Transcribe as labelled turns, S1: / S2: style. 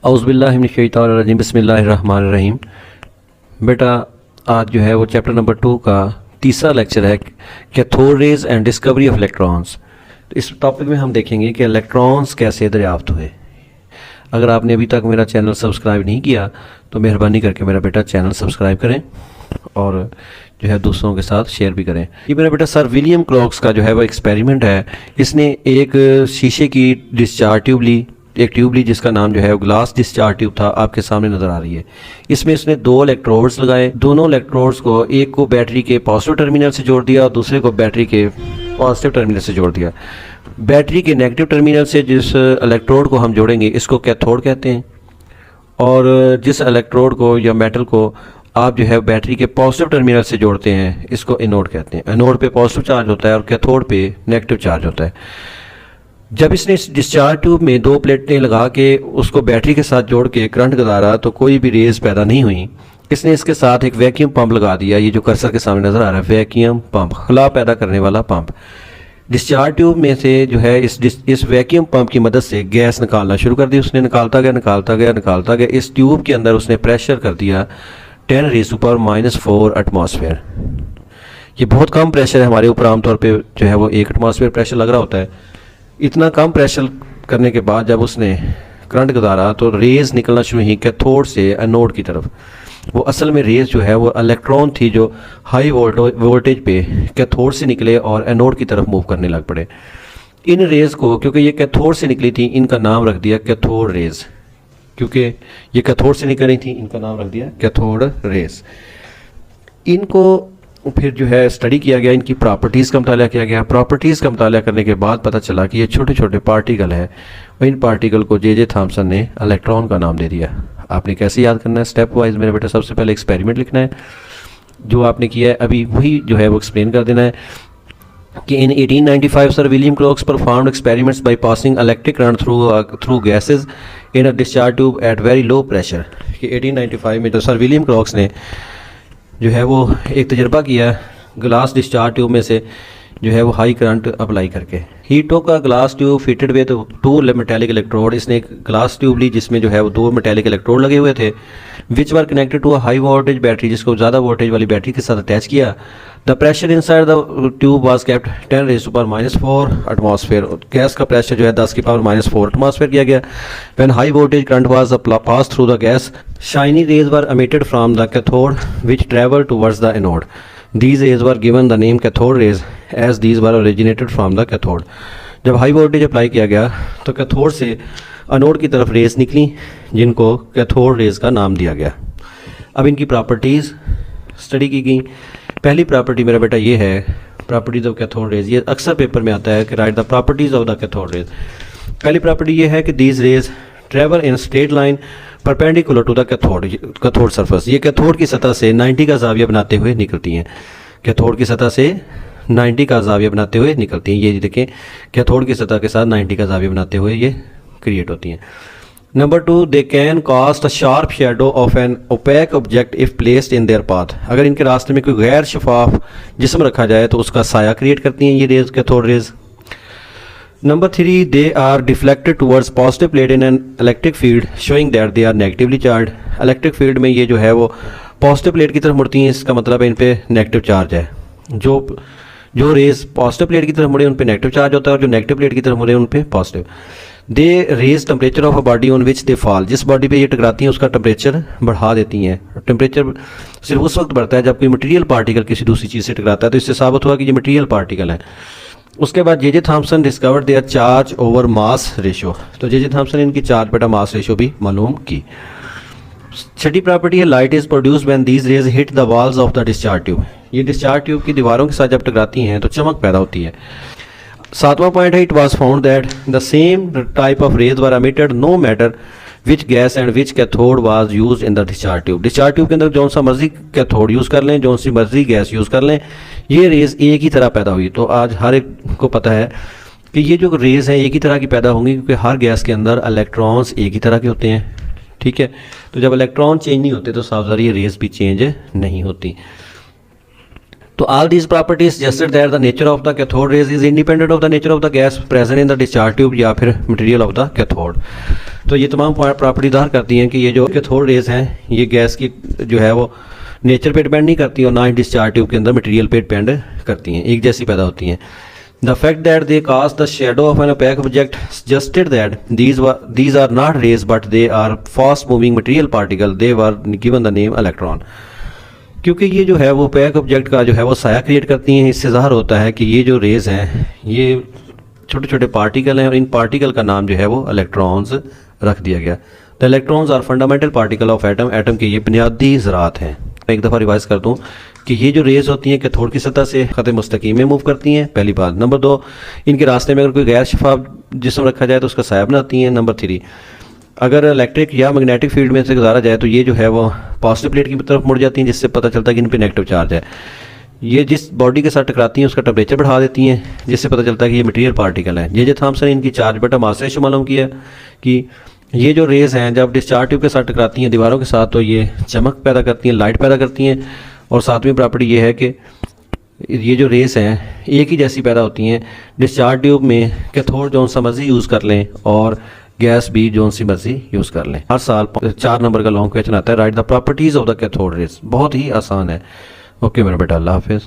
S1: औज़ुबिल्लाहिमिनश्शैतानिर्रजीम बिस्मिल्लाहिर्रहमानिर्रहीम। बेटा आज जो है वो चैप्टर नंबर 2 का तीसरा लेक्चर है cathode rays and discovery of electrons. तो इस टॉपिक में हम देखेंगे कि इलेक्ट्रॉन्स कैसे दरियाफ्त हुए। अगर आपने अभी तक मेरा चैनल सब्सक्राइब नहीं किया तो मेहरबानी करके मेरा बेटा चैनल सब्सक्राइब करें और जो है दूसरों के साथ शेयर भी करें। ये मेरा बेटा सर विलियम क्रॉक्स का जो है वो एक्सपेरिमेंट है। इसने एक शीशे की डिस्चार्ज ट्यूब ली, एक ट्यूब ली जिसका नाम जो है वो ग्लास डिस्चार्ज ट्यूब था, आपके सामने नज़र आ रही है। इसमें इसने दो इलेक्ट्रोड्स लगाए। दोनों इलेक्ट्रोड्स को एक को बैटरी के पॉजिटिव टर्मिनल से जोड़ दिया और दूसरे को बैटरी के पॉजिटिव टर्मिनल से जोड़ दिया। बैटरी के नेगेटिव टर्मिनल से जिस इलेक्ट्रोड को हम जोड़ेंगे इसको कैथोड कहते हैं, और जिस इलेक्ट्रोड को या मेटल को आप जो है बैटरी के पॉजिटिव टर्मिनल से जोड़ते हैं इसको एनोड कहते हैं। एनोड पे पॉजिटिव चार्ज होता है और कैथोड पे नेगेटिव चार्ज होता है। जब इसने इस डिस्चार्ज ट्यूब में दो प्लेटें लगा के उसको बैटरी के साथ जोड़ के करंट गुजारा तो कोई भी रेज पैदा नहीं हुई। इसने इसके साथ एक वैक्यूम पंप लगा दिया, ये जो कर्सर के सामने नज़र आ रहा है वैक्यूम पंप, खला पैदा करने वाला पंप। डिस्चार्ज ट्यूब में से जो है इस वैक्यूम पंप की मदद से गैस निकालना शुरू कर दी उसने। निकालता गया। इस ट्यूब के अंदर उसने प्रेशर कर दिया 10⁻⁻⁴ एटमॉस्फेयर। ये बहुत कम प्रेशर है हमारे ऊपर, आमतौर पे जो है वो 1 एटमॉस्फेयर प्रेशर लग रहा होता है। इतना कम प्रेशर करने के बाद जब उसने करंट गुजारा तो रेज निकलना शुरू हुई कैथोड से एनोड की तरफ। वो असल में रेज जो है वो इलेक्ट्रॉन थी जो हाई वोल्टेज पे कैथोड से निकले और एनोड की तरफ मूव करने लग पड़े। इन रेज को क्योंकि ये कैथोड से निकली थी इनका नाम रख दिया कैथोड रेज। क्योंकि ये कैथोड से निकल रही थी इनका नाम रख दिया कैथोड रेज। इनको फिर जो है स्टडी किया गया, इनकी प्रॉपर्टीज़ का मुताला किया गया। प्रॉपर्टीज़ का मुताला करने के बाद पता चला कि ये छोटे छोटे पार्टिकल है और इन पार्टिकल को जे थॉमसन ने इलेक्ट्रॉन का नाम दे दिया। आपने कैसे याद करना है स्टेप वाइज मेरे बेटा, सबसे पहले एक्सपेरिमेंट लिखना है। जो आपने किया है अभी वही जो है वो एक्सप्लेन कर देना है कि इन 1895 sir William Crocs performed experiments by passing electric current through gases in a discharge tube at very low pressure. कि 1895 में तो सर विलियम क्रॉक्स ने जो है वो एक तजर्बा किया ग्लास डिस्चार्ज ट्यूब में से जो है वो हाई करंट अप्लाई करके। ही टुक का glass tube fitted with 2 metallic electrode. इसने एक ग्लास ट्यूब ली जिसमें जो है वो 2 मेटेलिक इलेक्ट्रोड लगे हुए थे, which were connected to a high voltage battery, जिसको ज़्यादा वोल्टेज वाली बैटरी के साथ अटैच किया। The pressure inside the tube was kept 10⁻⁻⁴ atmosphere. Gas का प्रेशर जो है 10⁻⁴ एटमॉस्फेयर किया गया। When high voltage current was pass through the gas, shiny rays were emitted from the cathode which traveled towards the anode. These rays were given the name cathode rays as these were originated from the cathode. जब high voltage apply किया गया तो cathode से anode की तरफ raise निकली जिनको cathode rays का नाम दिया गया। अब इनकी प्रॉपर्टीज़ स्टडी की गई। पहली प्रॉपर्टी मेरा बेटा ये है प्रॉपर्टीज ऑफ कैथोड रेज। ये अक्सर पेपर में आता है कि right the properties of the cathode rays. पहली प्रॉपर्टी ये है कि these rays travel in straight line perpendicular to the cathode surface. ये कैथोड की सतह से 90 का जाविया बनाते हुए निकलती हैं। कैथोड की सतह से 90 का जाविया बनाते हुए निकलती हैं। ये देखें कैथोड की सतह के साथ 90 का जाविया बनाते हुए ये क्रिएट होती हैं। Number 2, they can cast a sharp shadow of an opaque object if placed in their path. अगर इनके रास्ते में कोई गैर शफाफ जिस्म रखा जाए तो उसका साया क्रिएट करती हैं ये rays, cathode rays. Number 3, they are deflected towards positive plate in an electric field showing that they are negatively charge. Electric field में ये जो है वो पॉजिटिव प्लेट की तरफ मुड़ती हैं, इसका मतलब है इन पे नेगेटिव चार्ज है। जो रेज पॉजिटिव प्लेट की तरफ मुड़े उन पे नेगेटिव चार्ज होता है और जो नेगेटिव प्लेट की तरफ मुड़े उन पे positive. They raise temperature of a body on which they fall. जिस बॉडी पे ये टकराती हैं उसका टेम्परेचर बढ़ा देती हैं। टेम्परेचर सिर्फ उस वक्त बढ़ता है जब कोई मटेरियल पार्टिकल किसी दूसरी चीज़ से टकराता है, तो इससे साबित हुआ कि ये मटेरियल पार्टिकल है। उसके बाद J Thomson discovered their charge over mass ratio. तो जे थॉमसन ने इनकी चार्ज बटा मास रेशो भी मालूम की। छठी प्रॉपर्टी है light is produced when these raise hit the walls of the discharge tube. ये डिस्चार्ज ट्यूब की दीवारों के साथ जब टकराती हैं तो चमक पैदा होती है। 7वां पॉइंट है it was found that the same type of rays were emitted no matter which gas and which cathode was use in the discharge tube. Discharge tube के अंदर जो सा मर्जी कैथोड यूज़ कर लें, जो सी मर्जी गैस यूज़ कर लें, ये रेज एक ही तरह पैदा हुई। तो आज हर एक को पता है कि ये जो रेज हैं एक ही तरह की पैदा होंगी क्योंकि हर गैस के अंदर इलेक्ट्रॉन्स एक ही तरह के होते हैं। ठीक है, तो जब इलेक्ट्रॉन चेंज नहीं होते तो साफ ज़ाहिर ये रेज भी चेंज नहीं होती। तो all these properties suggested that the nature of the cathode rays is independent of the nature of the gas present in the discharge tube या फिर material of the cathode। तो ये तमाम प्रॉपर्टी ज़ाहिर करती हैं कि ये जो कैथोड रेज हैं ये गैस की जो है वो नेचर पे डिपेंड नहीं करती और ना ही डिस्चार्ज ट्यूब के अंदर मटेरियल पे डिपेंड करती हैं, एक जैसी पैदा होती हैं। The fact that they cast the shadow of an opaque object suggested that these are not rays but they are fast moving material particle. They were given the name electron। क्योंकि ये जो है वो ओपेक ऑब्जेक्ट का जो है वो साया क्रिएट करती हैं, इससे ज़ाहिर होता है कि ये जो रेज हैं ये छोटे छोटे पार्टिकल हैं और इन पार्टिकल का नाम जो है वो इलेक्ट्रॉन्स रख दिया गया। The electrons are fundamental particle of atom. Atom के ये बुनियादी ज़रात हैं। मैं एक दफ़ा रिवाइज कर दूँ कि ये जो रेज होती हैं कैथोड की सतह से ख़त मुस्तकीम में मूव करती हैं, पहली बात। नंबर 2, इनके रास्ते में अगर कोई गैर शफाफ जिस्म रखा जाए तो उसका साया बनाती हैं। नंबर 3, अगर इलेक्ट्रिक या मैग्नेटिक फील्ड में से गुजारा जाए तो ये जो है वो पॉजिटिव प्लेट की तरफ मुड़ जाती हैं, जिससे पता चलता है कि इन पर नेगेटिव चार्ज है। ये जिस बॉडी के साथ टकराती हैं उसका टेम्परेचर बढ़ा देती हैं, जिससे पता चलता है कि ये मटेरियल पार्टिकल है। जे थॉमसन ने इनकी चार्ज बटा मास रेशो मालूम किया कि ये जो रेज़ हैं जब डिस्चार्ज ट्यूब के साथ टकराती हैं दीवारों के साथ तो ये चमक पैदा करती हैं, लाइट पैदा करती हैं। और सातवीं प्रॉपर्टी ये है कि ये जो रेस हैं एक ही जैसी पैदा होती हैं। डिस्चार्ज ट्यूब में कैथोड जौन सा मर्जी यूज़ कर लें और गैस भी जौन सी मर्जी यूज़ कर लें। हर साल 4 नंबर का लॉन्ग क्वेश्चन आता है, right the properties of the cathode rays. बहुत ही आसान है। ओके मेरा बेटा, अल्लाह हाफिज़।